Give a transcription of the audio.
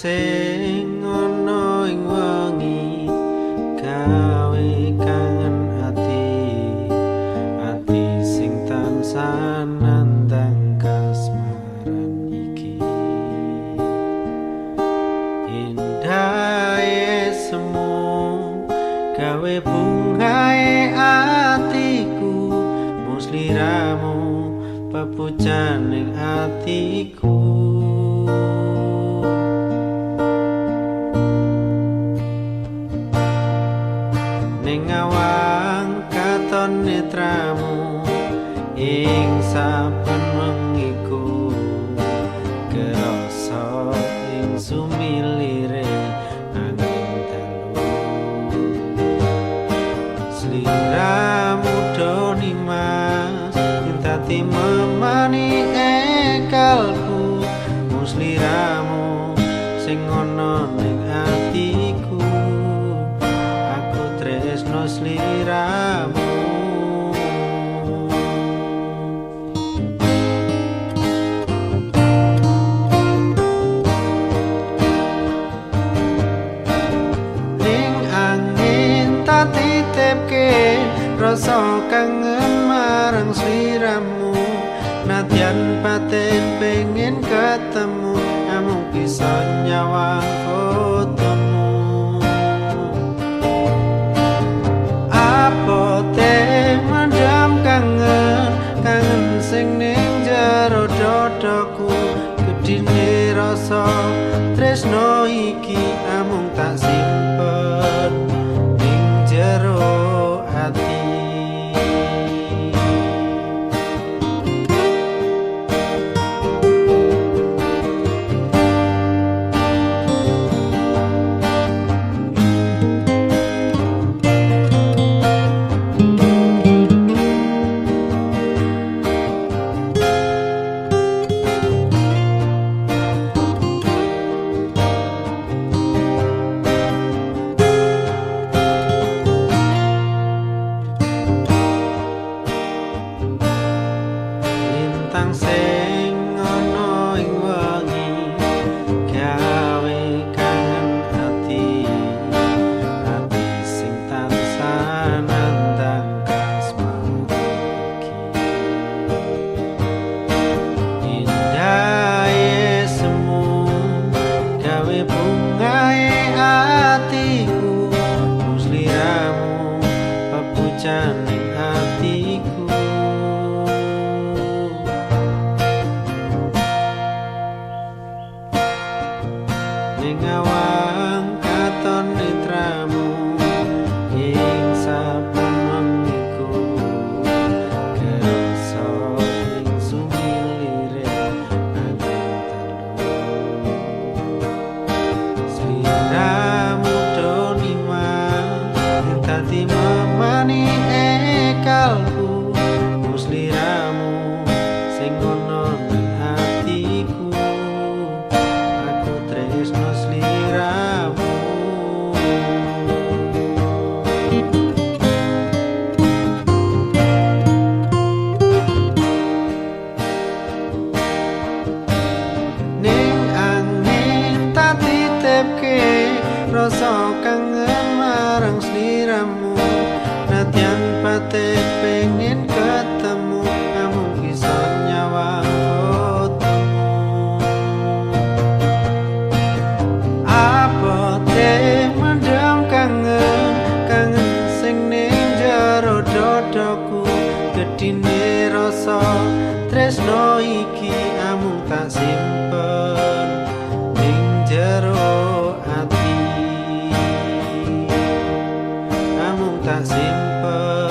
sing ana ing wengi gawe kangen ati sing tansah nandang kasmaran iki Endahe esemmu gawe bungahe atiku Mung Sliramu pepuja ning atiku ning awan katon netromu ing saben wengiku Wiroso ing semilire angin dalu Sliramu doni mas dadi memani kalbu Mung Sliramu sing ana ning atiku aku tresno Sliramu ning angin tak titipke rasa kangen marang Sliramu nadyan batin pengen ketemu amung bisa nyawang fotomu apote mendam kangen sing ning jero dodoku gedine rasa tresno iki amung tak simpen ning jero ati Lintang sing ana ing wengi gawe kangen ati sing tansah nandang kasmaran iki Endahe esemmu gawe bungahe atiku Mung Sliramu pepuja ning atiku ning awan katon netromu ing saben wengiku Wiroso ing semilire angin dalu Sliramu doni mas dadi memani kalbu Mung Sliramu sing ana ning atiku aku tresno Sliramu ning angin tak titipke rasa kangen marang Sliramu nadyan batin pengen ketemu amung bisa nyawang fotomu apote mendam kangen sing ning jero dodoku gedine rasa tresno iki amung tak simpen ning jero ati amung tak simpen